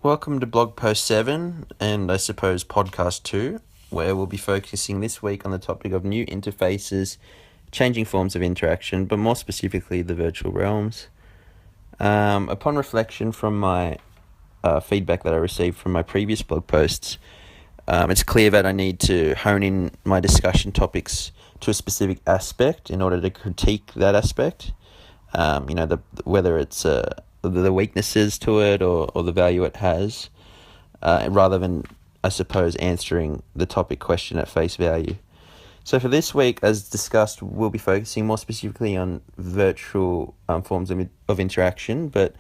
Welcome to blog post 7 and I suppose podcast 2, where we'll be focusing this week on the topic of new interfaces, changing forms of interaction, but more specifically the virtual realms. Upon reflection from my feedback that I received from my previous blog posts, it's clear that I need to hone in my discussion topics to a specific aspect in order to critique that aspect. Whether it's the weaknesses to it or the value it has, rather than, I suppose, answering the topic question at face value. So for this week, as discussed, we'll be focusing more specifically on virtual forms of interaction, but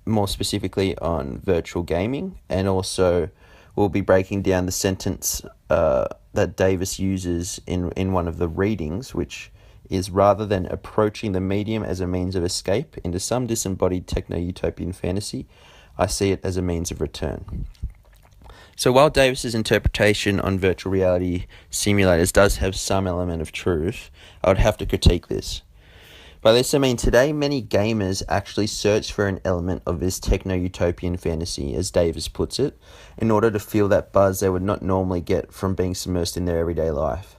more specifically on virtual gaming, and also we'll be breaking down the sentence that Davis uses in one of the readings, which is, rather than approaching the medium as a means of escape into some disembodied techno-utopian fantasy, I see it as a means of return. So while Davis's interpretation on virtual reality simulators does have some element of truth, I would have to critique this. By this I mean today many gamers actually search for an element of this techno-utopian fantasy, as Davis puts it, in order to feel that buzz they would not normally get from being submersed in their everyday life.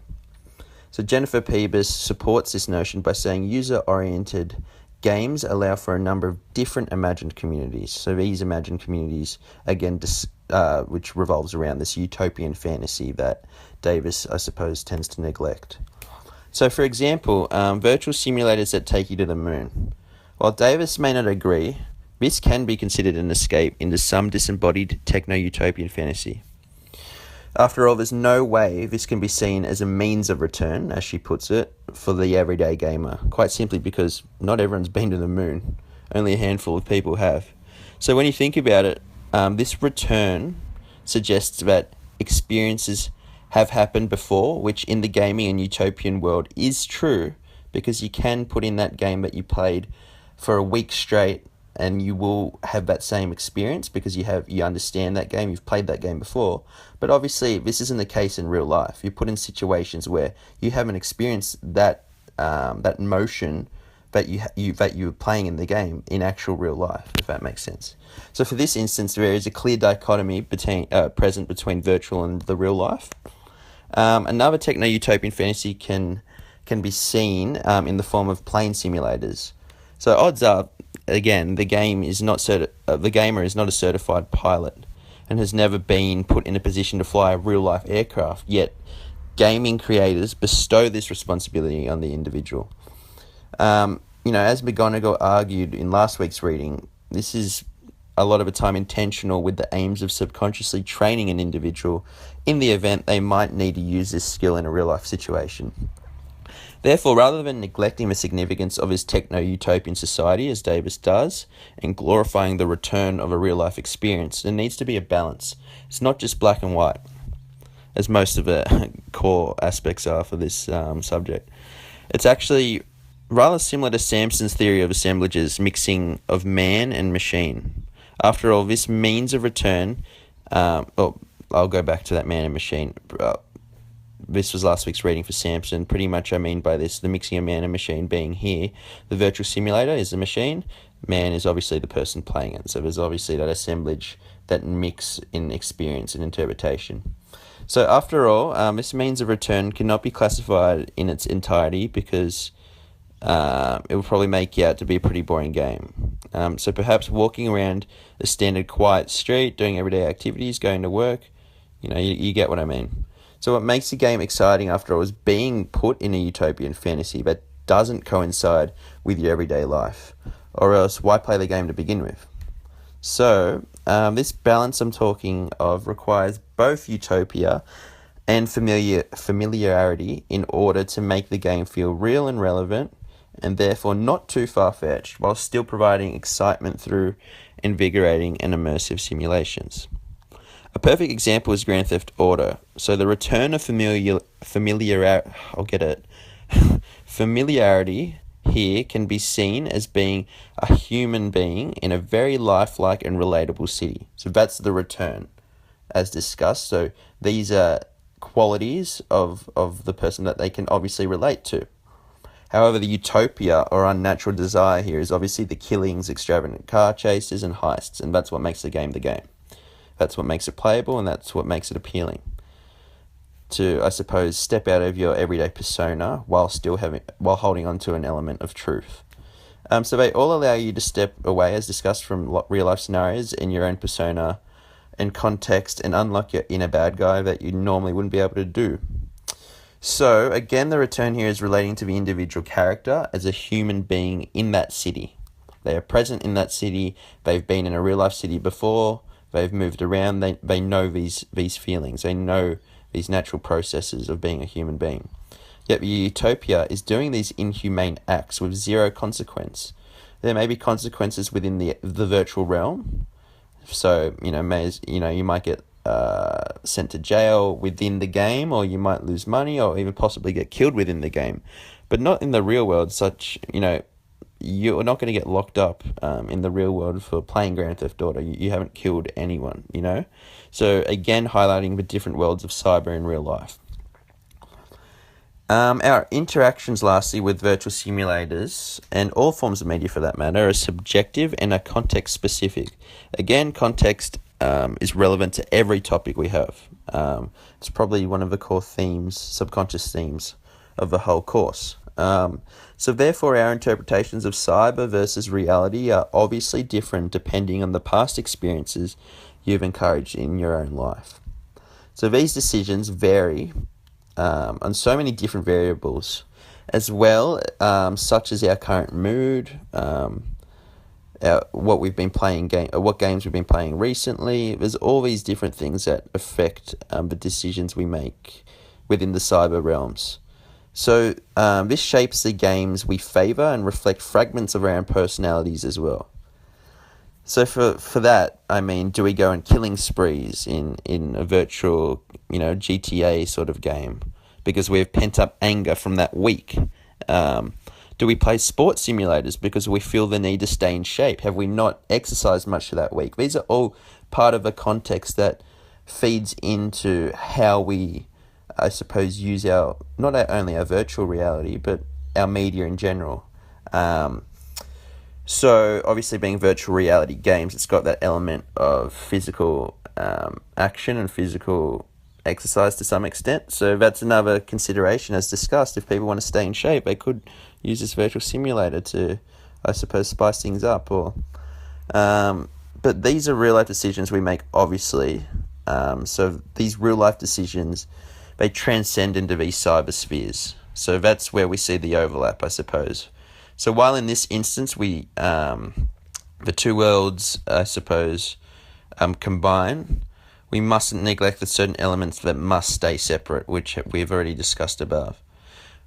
So Jennifer Pybus supports this notion by saying user-oriented games allow for a number of different imagined communities. So these imagined communities, again, which revolves around this utopian fantasy that Davis, I suppose, tends to neglect. So, for example, virtual simulators that take you to the moon. While Davis may not agree, this can be considered an escape into some disembodied techno-utopian fantasy. After all, there's no way this can be seen as a means of return, as she puts it, for the everyday gamer, quite simply because not everyone's been to the moon. Only a handful of people have. So when you think about it, this return suggests that experiences have happened before, which in the gaming and utopian world is true, because you can put in that game that you played for a week straight and you will have that same experience because you understand that game, you've played that game before. But obviously this isn't the case in real life. You're put in situations where you haven't experienced that motion that you were playing in the game in actual real life, if that makes sense. So for this instance, there is a clear dichotomy present between virtual and the real life. Another techno-utopian fantasy can be seen in the form of plane simulators. So odds are, again, the gamer is not a certified pilot and has never been put in a position to fly a real-life aircraft, yet gaming creators bestow this responsibility on the individual. As McGonagall argued in last week's reading, this is a lot of the time intentional with the aims of subconsciously training an individual in the event they might need to use this skill in a real-life situation. Therefore, rather than neglecting the significance of his techno-utopian society, as Davis does, and glorifying the return of a real-life experience, there needs to be a balance. It's not just black and white, as most of the core aspects are for this subject. It's actually rather similar to Sampson's theory of assemblages, mixing of man and machine. After all, this means of return, I'll go back to that man and machine. This was last week's reading for Sampson. Pretty much I mean by this, the mixing of man and machine being here. The virtual simulator is the machine. Man is obviously the person playing it. So there's obviously that assemblage, that mix in experience and interpretation. So after all, this means of return cannot be classified in its entirety because it will probably make you out to be a pretty boring game. So perhaps walking around a standard quiet street, doing everyday activities, going to work, you get what I mean. So what makes the game exciting, after all, is being put in a utopian fantasy that doesn't coincide with your everyday life. Or else, why play the game to begin with? So, this balance I'm talking of requires both utopia and familiarity in order to make the game feel real and relevant, and therefore not too far-fetched, while still providing excitement through invigorating and immersive simulations. A perfect example is Grand Theft Auto. So the return of familiarity here can be seen as being a human being in a very lifelike and relatable city. So that's the return, as discussed. So these are qualities of the person that they can obviously relate to. However, the utopia or unnatural desire here is obviously the killings, extravagant car chases, and heists, and that's what makes the game the game. That's what makes it playable, and that's what makes it appealing. To, I suppose, step out of your everyday persona while holding on to an element of truth. So they all allow you to step away, as discussed, from real life scenarios in your own persona and context, and unlock your inner bad guy that you normally wouldn't be able to do. So again, the return here is relating to the individual character as a human being in that city. They are present in that city. They've been in a real life city before. They've moved around. They know these feelings. They know these natural processes of being a human being. Yet the utopia is doing these inhumane acts with zero consequence. There may be consequences within the virtual realm. So, you might get sent to jail within the game, or you might lose money, or even possibly get killed within the game. But not in the real world. You're not going to get locked up in the real world for playing Grand Theft Auto. You haven't killed anyone, So again, highlighting the different worlds of cyber in real life. Our interactions, lastly, with virtual simulators, and all forms of media for that matter, are subjective and are context-specific. Again, context is relevant to every topic we have. It's probably one of the core themes, subconscious themes, of the whole course. So therefore, our interpretations of cyber versus reality are obviously different depending on the past experiences you've encouraged in your own life. So these decisions vary on so many different variables as well, such as our current mood, what we've been playing, what games we've been playing recently. There's all these different things that affect the decisions we make within the cyber realms. So this shapes the games we favour and reflect fragments of our own personalities as well. So for that, do we go on killing sprees in a virtual, GTA sort of game because we have pent up anger from that week? Do we play sports simulators because we feel the need to stay in shape? Have we not exercised much for that week? These are all part of a context that feeds into how we, I suppose, use not only our virtual reality, but our media in general. So obviously being virtual reality games, it's got that element of physical action and physical exercise to some extent. So that's another consideration, as discussed. If people want to stay in shape, they could use this virtual simulator to, I suppose, spice things up. But these are real life decisions we make, obviously. So these real life decisions, they transcend into these cyber spheres. So that's where we see the overlap, I suppose. So while in this instance the two worlds, I suppose, combine, we mustn't neglect the certain elements that must stay separate, which we've already discussed above.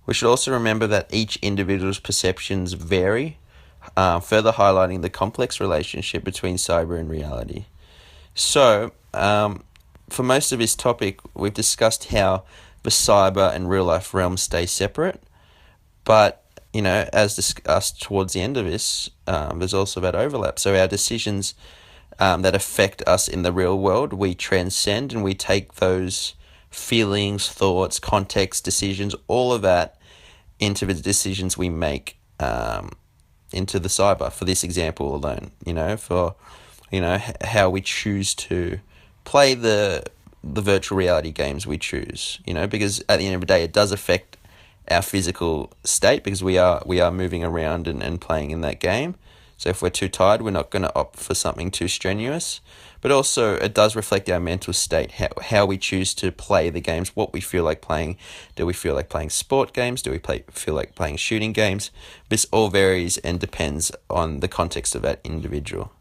We should also remember that each individual's perceptions vary, further highlighting the complex relationship between cyber and reality. So, for most of this topic, we've discussed how the cyber and real life realms stay separate, but as discussed towards the end of this, there's also that overlap. So our decisions that affect us in the real world, we transcend and we take those feelings, thoughts, context, decisions, all of that into the decisions we make into the cyber, for this example alone, how we choose to play the virtual reality games we choose, because at the end of the day, it does affect our physical state because we are moving around and playing in that game. So if we're too tired, we're not going to opt for something too strenuous. But also it does reflect our mental state, how we choose to play the games, what we feel like playing. Do we feel like playing sport games? Do we feel like playing shooting games? This all varies and depends on the context of that individual.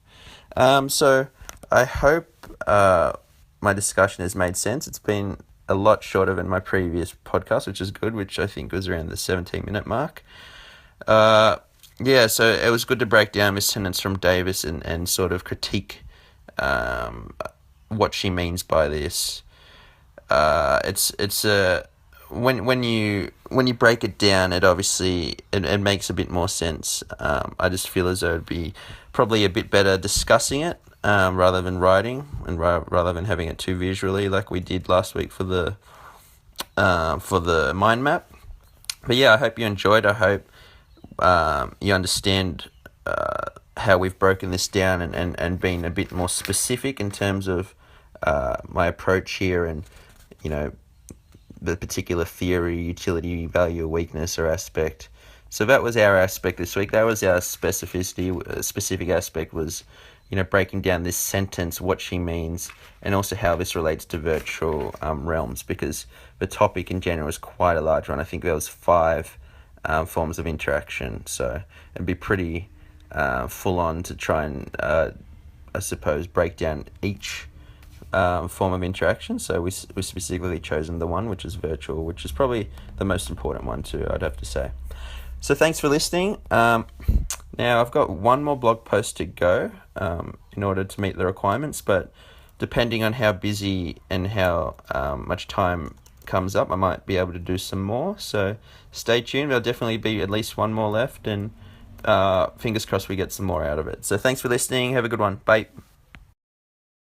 So I hope my discussion has made sense. It's been a lot shorter than my previous podcast, which is good, which I think was around the 17-minute mark. So it was good to break down this sentence from Davis and sort of critique what she means by this. It's when you break it down, it obviously it makes a bit more sense. I just feel as though it'd be probably a bit better discussing it rather than writing, and rather than having it too visually like we did last week for the mind map. But yeah, I hope you enjoyed. I hope you understand how we've broken this down and been a bit more specific in terms of my approach here, and the particular theory, utility, value, or weakness, or aspect. So that was our aspect this week. That was our specificity. Specific aspect was, breaking down this sentence, what she means, and also how this relates to virtual realms, because the topic in general is quite a large one. I think there was 5 forms of interaction, so it'd be pretty full on to try and, I suppose, break down each form of interaction. So we specifically chosen the one which is virtual, which is probably the most important one too, I'd have to say. So thanks for listening. Now I've got one more blog post to go in order to meet the requirements, but depending on how busy and how much time comes up, I might be able to do some more. So stay tuned. There'll definitely be at least one more left, and fingers crossed we get some more out of it. So thanks for listening. Have a good one. Bye.